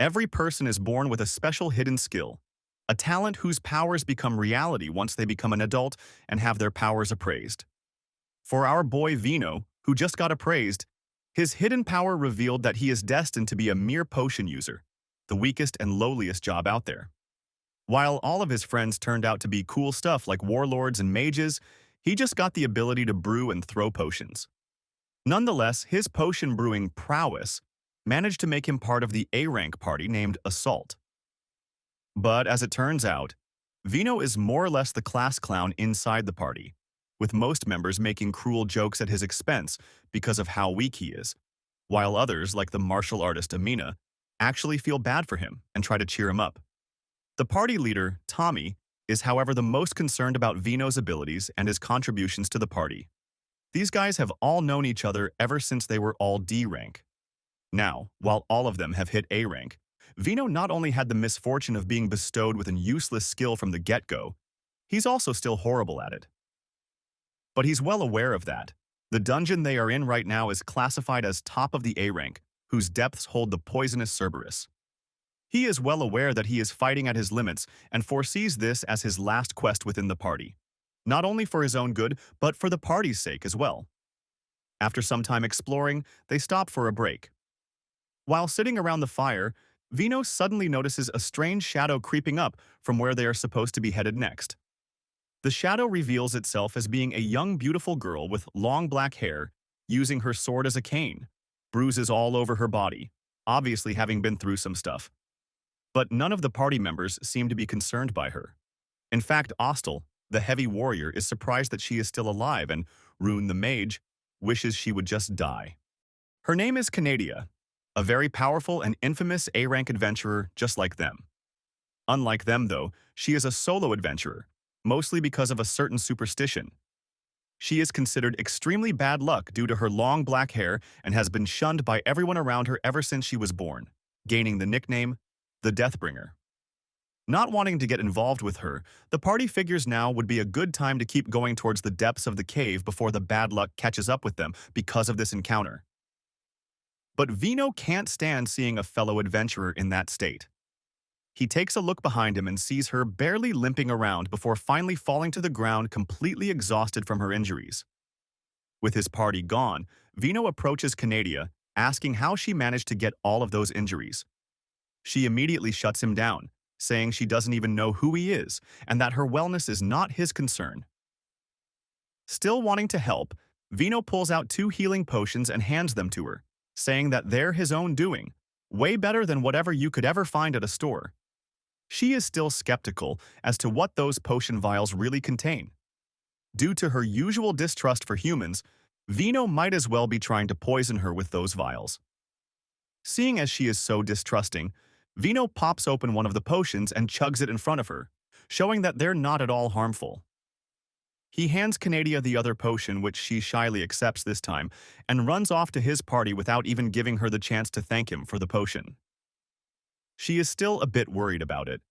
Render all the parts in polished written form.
Every person is born with a special hidden skill, a talent whose powers become reality once they become an adult and have their powers appraised. For our boy Vino, who just got appraised, his hidden power revealed that he is destined to be a mere potion user, the weakest and lowliest job out there. While all of his friends turned out to be cool stuff like warlords and mages, he just got the ability to brew and throw potions. Nonetheless, his potion brewing prowess managed to make him part of the A-rank party named Assault. But as it turns out, Vino is more or less the class clown inside the party, with most members making cruel jokes at his expense because of how weak he is, while others, like the martial artist Amina, actually feel bad for him and try to cheer him up. The party leader, Tommy, is however the most concerned about Vino's abilities and his contributions to the party. These guys have all known each other ever since they were all D rank. Now, while all of them have hit A rank, Vino not only had the misfortune of being bestowed with an useless skill from the get-go, he's also still horrible at it. But he's well aware of that. The dungeon they are in right now is classified as top of the A rank, whose depths hold the poisonous Cerberus. He is well aware that he is fighting at his limits and foresees this as his last quest within the party, not only for his own good, but for the party's sake as well. After some time exploring, they stop for a break. While sitting around the fire, Vino suddenly notices a strange shadow creeping up from where they are supposed to be headed next. The shadow reveals itself as being a young, beautiful girl with long black hair, using her sword as a cane, bruises all over her body, obviously having been through some stuff. But none of the party members seem to be concerned by her. In fact, Ostel, the heavy warrior, is surprised that she is still alive, and Rune the mage wishes she would just die. Her name is Canadia, a very powerful and infamous A-rank adventurer just like them. Unlike them, though, she is a solo adventurer, mostly because of a certain superstition. She is considered extremely bad luck due to her long black hair and has been shunned by everyone around her ever since she was born, gaining the nickname the Deathbringer. Not wanting to get involved with her, the party figures now would be a good time to keep going towards the depths of the cave before the bad luck catches up with them because of this encounter. But Vino can't stand seeing a fellow adventurer in that state. He takes a look behind him and sees her barely limping around before finally falling to the ground completely exhausted from her injuries. With his party gone, Vino approaches Canadia, asking how she managed to get all of those injuries. She immediately shuts him down, saying she doesn't even know who he is and that her wellness is not his concern. Still wanting to help, Vino pulls out 2 healing potions and hands them to her, saying that they're his own doing, way better than whatever you could ever find at a store. She is still skeptical as to what those potion vials really contain. Due to her usual distrust for humans, Vino might as well be trying to poison her with those vials. Seeing as she is so distrusting, Vino pops open one of the potions and chugs it in front of her, showing that they're not at all harmful. He hands Canadia the other potion, which she shyly accepts this time, and runs off to his party without even giving her the chance to thank him for the potion. She is still a bit worried about it,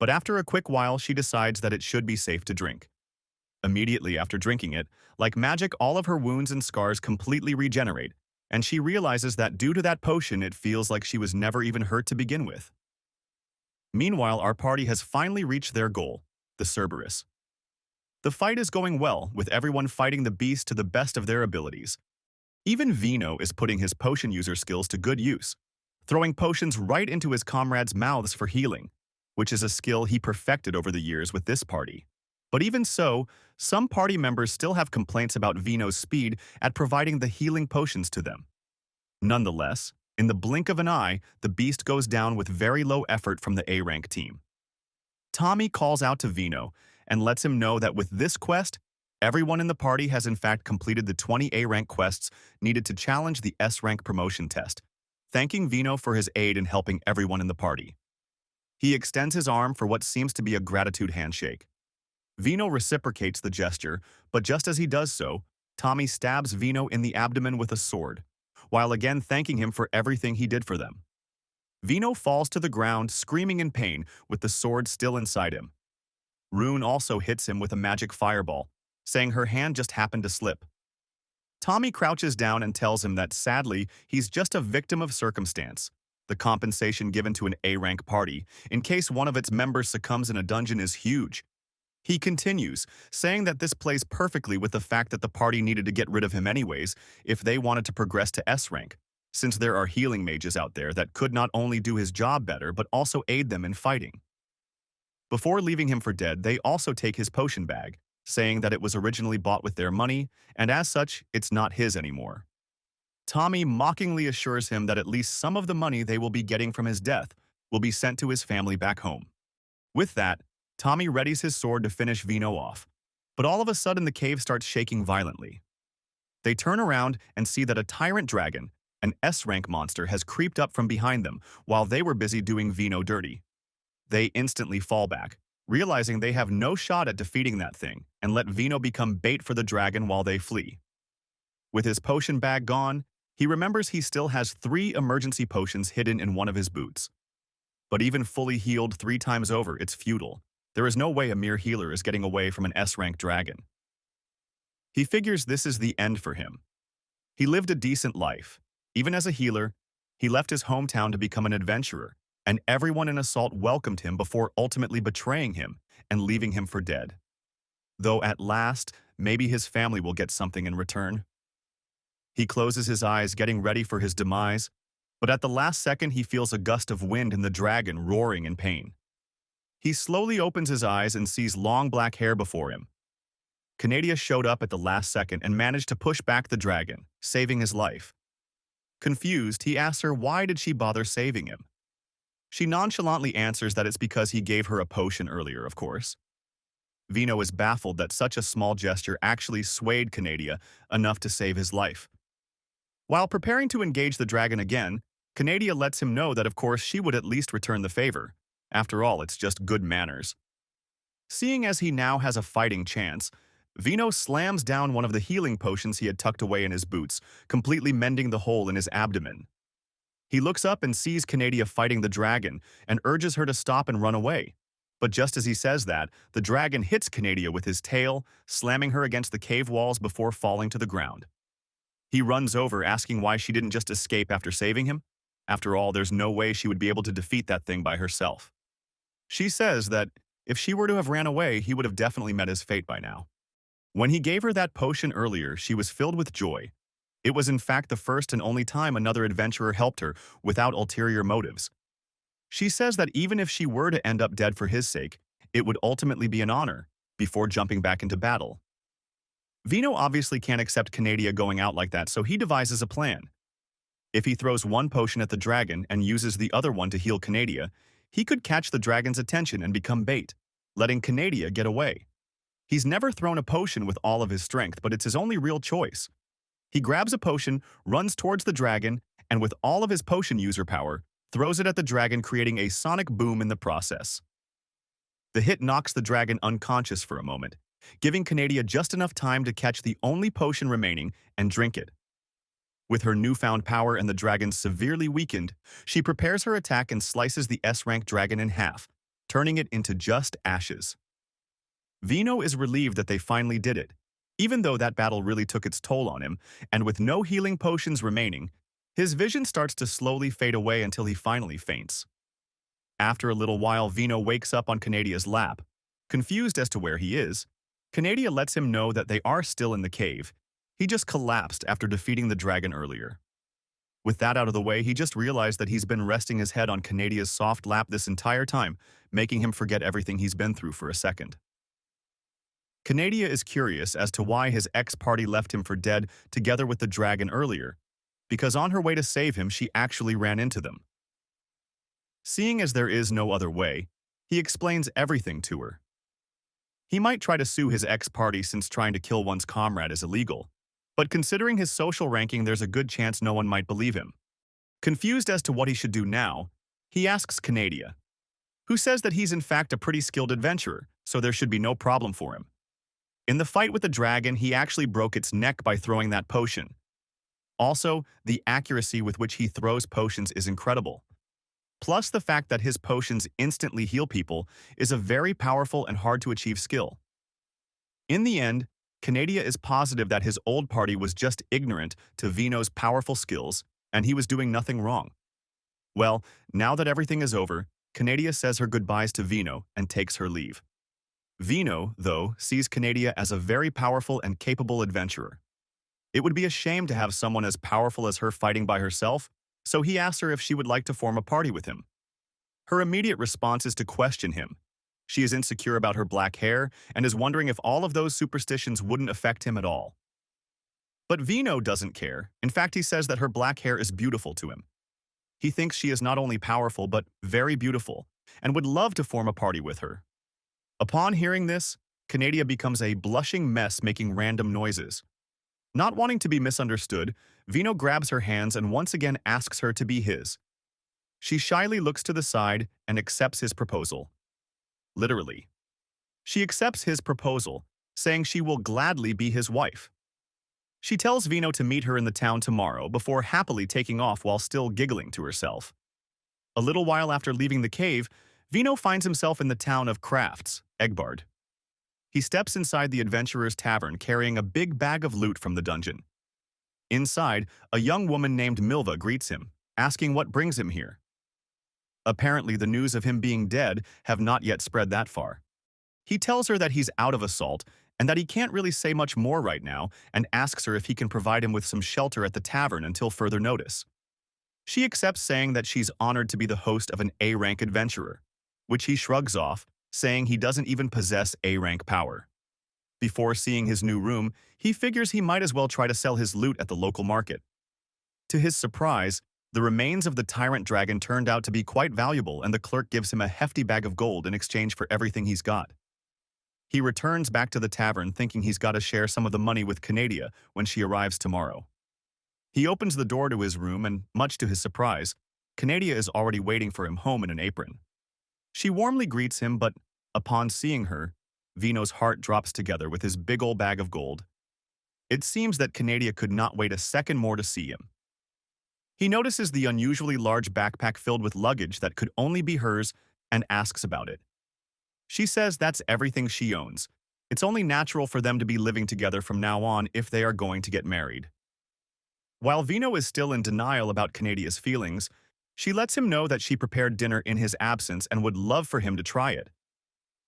but after a quick while she decides that it should be safe to drink. Immediately after drinking it, like magic, all of her wounds and scars completely regenerate, and she realizes that due to that potion it feels like she was never even hurt to begin with. Meanwhile, our party has finally reached their goal, the Cerberus. The fight is going well, with everyone fighting the beast to the best of their abilities. Even Vino is putting his potion user skills to good use, throwing potions right into his comrades' mouths for healing, which is a skill he perfected over the years with this party. But even so, some party members still have complaints about Vino's speed at providing the healing potions to them. Nonetheless, in the blink of an eye, the beast goes down with very low effort from the A-rank team. Tommy calls out to Vino and lets him know that with this quest, everyone in the party has in fact completed the 20 A-rank quests needed to challenge the S-rank promotion test, thanking Vino for his aid in helping everyone in the party. He extends his arm for what seems to be a gratitude handshake. Vino reciprocates the gesture, but just as he does so, Tommy stabs Vino in the abdomen with a sword, while again thanking him for everything he did for them. Vino falls to the ground, screaming in pain, with the sword still inside him. Rune also hits him with a magic fireball, saying her hand just happened to slip. Tommy crouches down and tells him that sadly, he's just a victim of circumstance, The compensation given to an A-rank party, in case one of its members succumbs in a dungeon, is huge. He continues, saying that this plays perfectly with the fact that the party needed to get rid of him anyways if they wanted to progress to S rank, since there are healing mages out there that could not only do his job better but also aid them in fighting. Before leaving him for dead, they also take his potion bag, saying that it was originally bought with their money, and as such, it's not his anymore. Tommy mockingly assures him that at least some of the money they will be getting from his death will be sent to his family back home. With that, Tommy readies his sword to finish Vino off, but all of a sudden the cave starts shaking violently. They turn around and see that a tyrant dragon, an S-rank monster, has creeped up from behind them while they were busy doing Vino dirty. They instantly fall back, realizing they have no shot at defeating that thing, and let Vino become bait for the dragon while they flee. With his potion bag gone, he remembers he still has 3 emergency potions hidden in one of his boots. But even fully healed 3 times over, it's futile. There is no way a mere healer is getting away from an S-rank dragon. He figures this is the end for him. He lived a decent life. Even as a healer, he left his hometown to become an adventurer, and everyone in Assault welcomed him before ultimately betraying him and leaving him for dead. Though at last, maybe his family will get something in return. He closes his eyes, getting ready for his demise, but at the last second he feels a gust of wind and the dragon roaring in pain. He slowly opens his eyes and sees long black hair before him. Canadia showed up at the last second and managed to push back the dragon, saving his life. Confused, he asks her why did she bother saving him. She nonchalantly answers that it's because he gave her a potion earlier, of course. Vino is baffled that such a small gesture actually swayed Canadia enough to save his life. While preparing to engage the dragon again, Canadia lets him know that of course she would at least return the favor. After all, it's just good manners. Seeing as he now has a fighting chance, Vino slams down one of the healing potions he had tucked away in his boots, completely mending the hole in his abdomen. He looks up and sees Canadia fighting the dragon and urges her to stop and run away. But just as he says that, the dragon hits Canadia with his tail, slamming her against the cave walls before falling to the ground. He runs over, asking why she didn't just escape after saving him. After all, there's no way she would be able to defeat that thing by herself. She says that if she were to have ran away, he would have definitely met his fate by now. When he gave her that potion earlier, she was filled with joy. It was in fact the first and only time another adventurer helped her without ulterior motives. She says that even if she were to end up dead for his sake, it would ultimately be an honor, before jumping back into battle. Vino obviously can't accept Canadia going out like that, so he devises a plan. If he throws one potion at the dragon and uses the other one to heal Canadia, he could catch the dragon's attention and become bait, letting Canadia get away. He's never thrown a potion with all of his strength, but it's his only real choice. He grabs a potion, runs towards the dragon, and with all of his potion user power, throws it at the dragon, creating a sonic boom in the process. The hit knocks the dragon unconscious for a moment, giving Canadia just enough time to catch the only potion remaining and drink it. With her newfound power and the dragon severely weakened, she prepares her attack and slices the S-rank dragon in half, turning it into just ashes. Vino is relieved that they finally did it, even though that battle really took its toll on him, and with no healing potions remaining, his vision starts to slowly fade away until he finally faints. After a little while, Vino wakes up on Canadia's lap. Confused as to where he is, Canadia lets him know that they are still in the cave. He just collapsed after defeating the dragon earlier. With that out of the way, he just realized that he's been resting his head on Canadia's soft lap this entire time, making him forget everything he's been through for a second. Canadia is curious as to why his ex-party left him for dead together with the dragon earlier, because on her way to save him, she actually ran into them. Seeing as there is no other way, he explains everything to her. He might try to sue his ex-party since trying to kill one's comrade is illegal, but considering his social ranking, there's a good chance no one might believe him. Confused as to what he should do now, he asks Canadia, who says that he's in fact a pretty skilled adventurer, so there should be no problem for him. In the fight with the dragon, he actually broke its neck by throwing that potion. Also, the accuracy with which he throws potions is incredible. Plus, the fact that his potions instantly heal people is a very powerful and hard-to-achieve skill. In the end, Canadia is positive that his old party was just ignorant to Vino's powerful skills, and he was doing nothing wrong. Well, now that everything is over, Canadia says her goodbyes to Vino and takes her leave. Vino, though, sees Canadia as a very powerful and capable adventurer. It would be a shame to have someone as powerful as her fighting by herself, so he asks her if she would like to form a party with him. Her immediate response is to question him. She is insecure about her black hair and is wondering if all of those superstitions wouldn't affect him at all. But Vino doesn't care. In fact, he says that her black hair is beautiful to him. He thinks she is not only powerful but very beautiful and would love to form a party with her. Upon hearing this, Canadia becomes a blushing mess making random noises. Not wanting to be misunderstood, Vino grabs her hands and once again asks her to be his. She shyly looks to the side and accepts his proposal. Literally. She accepts his proposal, saying she will gladly be his wife. She tells Vino to meet her in the town tomorrow before happily taking off while still giggling to herself. A little while after leaving the cave, Vino finds himself in the town of Crafts, Egbard. He steps inside the adventurer's tavern carrying a big bag of loot from the dungeon. Inside, a young woman named Milva greets him, asking what brings him here. Apparently, the news of him being dead have not yet spread that far. He tells her that he's out of assault and that he can't really say much more right now and asks her if he can provide him with some shelter at the tavern until further notice. She accepts, saying that she's honored to be the host of an A-rank adventurer, which he shrugs off, saying he doesn't even possess A-rank power. Before seeing his new room, he figures he might as well try to sell his loot at the local market. To his surprise, the remains of the tyrant dragon turned out to be quite valuable and the clerk gives him a hefty bag of gold in exchange for everything he's got. He returns back to the tavern thinking he's got to share some of the money with Canadia when she arrives tomorrow. He opens the door to his room and, much to his surprise, Canadia is already waiting for him home in an apron. She warmly greets him, but upon seeing her, Vino's heart drops together with his big old bag of gold. It seems that Canadia could not wait a second more to see him. He notices the unusually large backpack filled with luggage that could only be hers and asks about it. She says that's everything she owns. It's only natural for them to be living together from now on if they are going to get married. While Vino is still in denial about Canadia's feelings, she lets him know that she prepared dinner in his absence and would love for him to try it.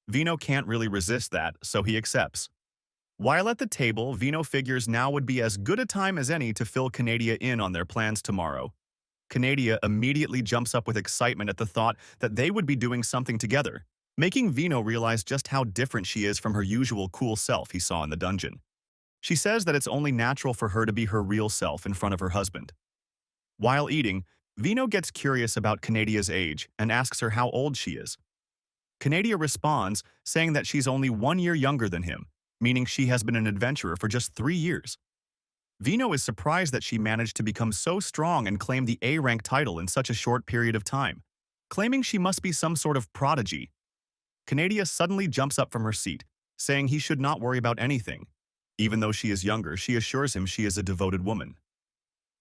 Vino can't really resist that, so he accepts. While at the table, Vino figures now would be as good a time as any to fill Canadia in on their plans tomorrow. Canadia immediately jumps up with excitement at the thought that they would be doing something together, making Vino realize just how different she is from her usual cool self he saw in the dungeon. She says that it's only natural for her to be her real self in front of her husband. While eating, Vino gets curious about Canadia's age and asks her how old she is. Canadia responds, saying that she's only 1 year younger than him, meaning she has been an adventurer for just 3 years. Vino is surprised that she managed to become so strong and claim the A-rank title in such a short period of time, claiming she must be some sort of prodigy. Canadia suddenly jumps up from her seat, saying he should not worry about anything. Even though she is younger, she assures him she is a devoted woman.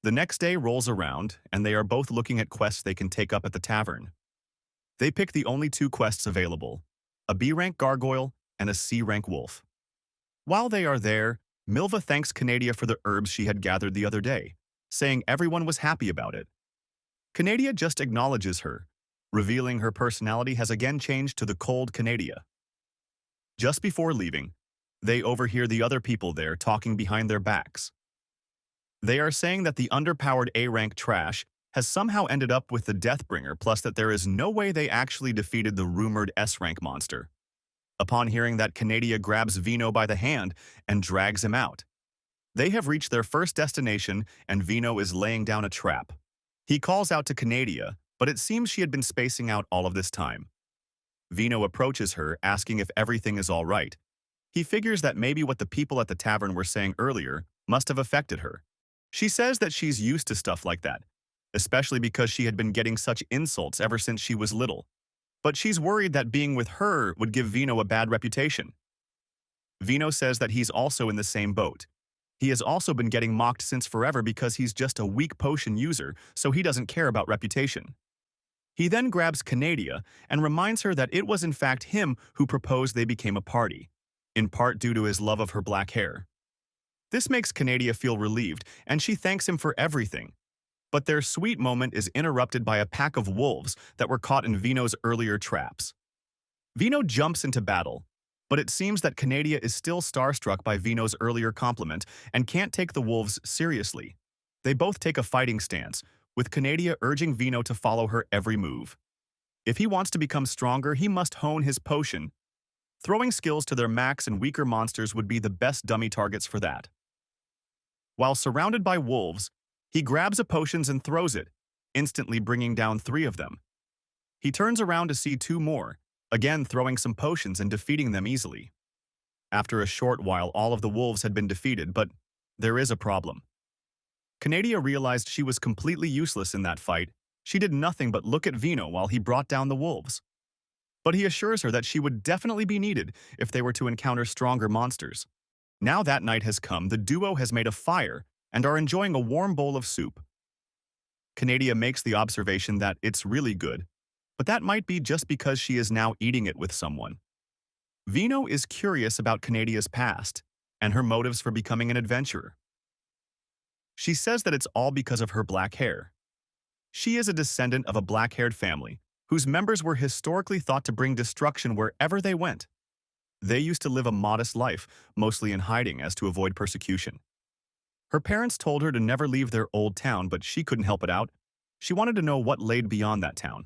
The next day rolls around, and they are both looking at quests they can take up at the tavern. They pick the only 2 quests available, a B-rank gargoyle and a C-rank wolf. While they are there, Milva thanks Canadia for the herbs she had gathered the other day, saying everyone was happy about it. Canadia just acknowledges her, revealing her personality has again changed to the cold Canadia. Just before leaving, they overhear the other people there talking behind their backs. They are saying that the underpowered A-rank trash has somehow ended up with the deathbringer, plus that there is no way they actually defeated the rumored S-rank monster. Upon hearing that, Canadia grabs Vino by the hand and drags him out. They have reached their first destination and Vino is laying down a trap. He calls out to Canadia, but it seems she had been spacing out all of this time. Vino approaches her, asking if everything is all right. He figures that maybe what the people at the tavern were saying earlier must have affected her. She says that she's used to stuff like that, especially because she had been getting such insults ever since she was little. But she's worried that being with her would give Vino a bad reputation. Vino says that he's also in the same boat. He has also been getting mocked since forever because he's just a weak potion user, so he doesn't care about reputation. He then grabs Canadia and reminds her that it was in fact him who proposed they became a party, in part due to his love of her black hair. This makes Canadia feel relieved, and she thanks him for everything. But their sweet moment is interrupted by a pack of wolves that were caught in Vino's earlier traps. Vino jumps into battle, but it seems that Canadia is still starstruck by Vino's earlier compliment and can't take the wolves seriously. They both take a fighting stance, with Canadia urging Vino to follow her every move. If he wants to become stronger, he must hone his potion. Throwing skills to their max and weaker monsters would be the best dummy targets for that. While surrounded by wolves, he grabs a potion and throws it, instantly bringing down 3 of them. He turns around to see 2 more, again throwing some potions and defeating them easily. After a short while, all of the wolves had been defeated, but there is a problem. Canadia realized she was completely useless in that fight. She did nothing but look at Vino while he brought down the wolves. But he assures her that she would definitely be needed if they were to encounter stronger monsters. Now that night has come, the duo has made a fire and are enjoying a warm bowl of soup. Canadia makes the observation that it's really good, but that might be just because she is now eating it with someone. Vino is curious about Canadia's past and her motives for becoming an adventurer. She says that it's all because of her black hair. She is a descendant of a black-haired family whose members were historically thought to bring destruction wherever they went. They used to live a modest life, mostly in hiding as to avoid persecution. Her parents told her to never leave their old town, but she couldn't help it out. She wanted to know what laid beyond that town.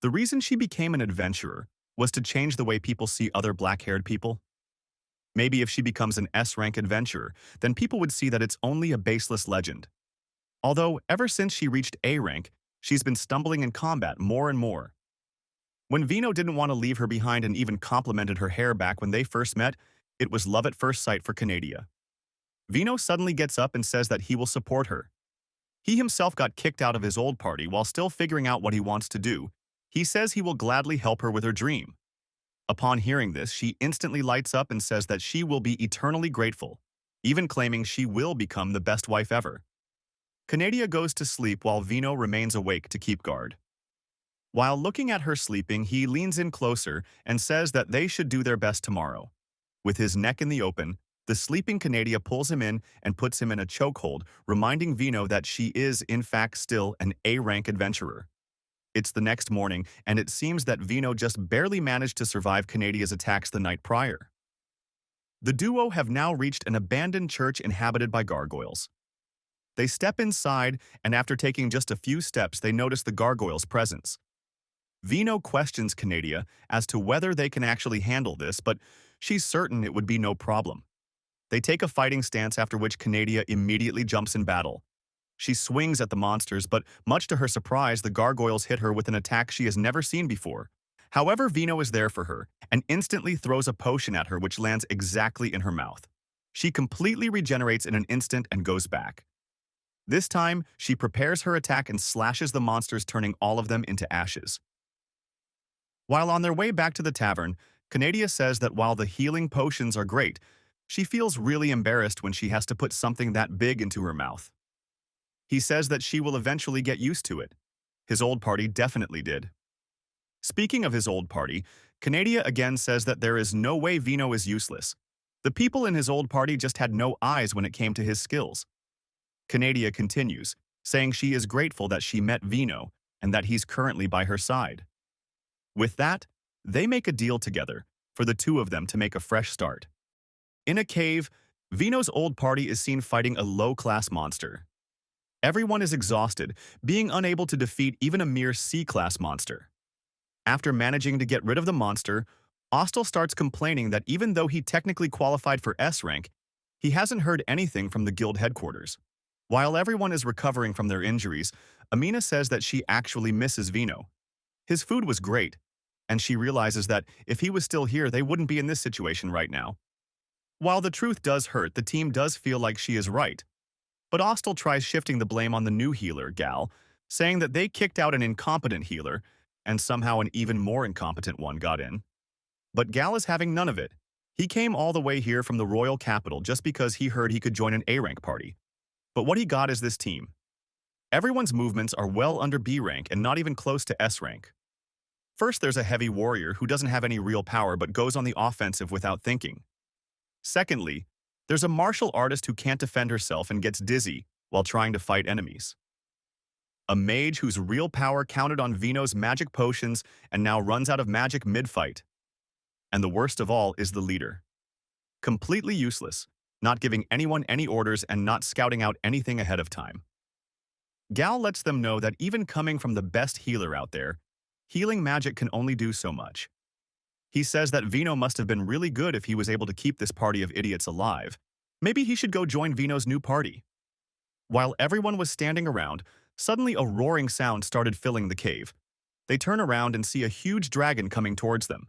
The reason she became an adventurer was to change the way people see other black-haired people. Maybe if she becomes an S-rank adventurer, then people would see that it's only a baseless legend. Although, ever since she reached A rank, she's been stumbling in combat more and more. When Vino didn't want to leave her behind and even complimented her hair back when they first met, it was love at first sight for Canadia. Vino suddenly gets up and says that he will support her. He himself got kicked out of his old party while still figuring out what he wants to do. He says he will gladly help her with her dream. Upon hearing this, she instantly lights up and says that she will be eternally grateful, even claiming she will become the best wife ever. Canadia goes to sleep while Vino remains awake to keep guard. While looking at her sleeping, he leans in closer and says that they should do their best tomorrow. With his neck in the open, the sleeping Canadia pulls him in and puts him in a chokehold, reminding Vino that she is, in fact, still an A-rank adventurer. It's the next morning, and it seems that Vino just barely managed to survive Canadia's attacks the night prior. The duo have now reached an abandoned church inhabited by gargoyles. They step inside, and after taking just a few steps, they notice the gargoyles' presence. Vino questions Canadia as to whether they can actually handle this, but she's certain it would be no problem. They take a fighting stance, after which Canadia immediately jumps in battle. She swings at the monsters, but much to her surprise, the gargoyles hit her with an attack she has never seen before. However, Vino is there for her and instantly throws a potion at her, which lands exactly in her mouth. She completely regenerates in an instant and goes back. This time, she prepares her attack and slashes the monsters, turning all of them into ashes. While on their way back to the tavern, Canadia says that while the healing potions are great, she feels really embarrassed when she has to put something that big into her mouth. He says that she will eventually get used to it. His old party definitely did. Speaking of his old party, Canadia again says that there is no way Vino is useless. The people in his old party just had no eyes when it came to his skills. Canadia continues, saying she is grateful that she met Vino and that he's currently by her side. With that, they make a deal together for the two of them to make a fresh start. In a cave, Vino's old party is seen fighting a low-class monster. Everyone is exhausted, being unable to defeat even a mere C-class monster. After managing to get rid of the monster, Ostel starts complaining that even though he technically qualified for S rank, he hasn't heard anything from the guild headquarters. While everyone is recovering from their injuries, Amina says that she actually misses Vino. His food was great, and she realizes that if he was still here, they wouldn't be in this situation right now. While the truth does hurt, the team does feel like she is right. But Ostel tries shifting the blame on the new healer, Gal, saying that they kicked out an incompetent healer, and somehow an even more incompetent one got in. But Gal is having none of it. He came all the way here from the royal capital just because he heard he could join an A-rank party. But what he got is this team. Everyone's movements are well under B rank and not even close to S rank. First, there's a heavy warrior who doesn't have any real power but goes on the offensive without thinking. Secondly, there's a martial artist who can't defend herself and gets dizzy while trying to fight enemies. a mage whose real power counted on Vino's magic potions and now runs out of magic mid-fight. And the worst of all is the leader. Completely useless, not giving anyone any orders and not scouting out anything ahead of time. Gal lets them know that even coming from the best healer out there, healing magic can only do so much. He says that Vino must have been really good if he was able to keep this party of idiots alive. Maybe he should go join Vino's new party. While everyone was standing around, suddenly a roaring sound started filling the cave. They turn around and see a huge dragon coming towards them.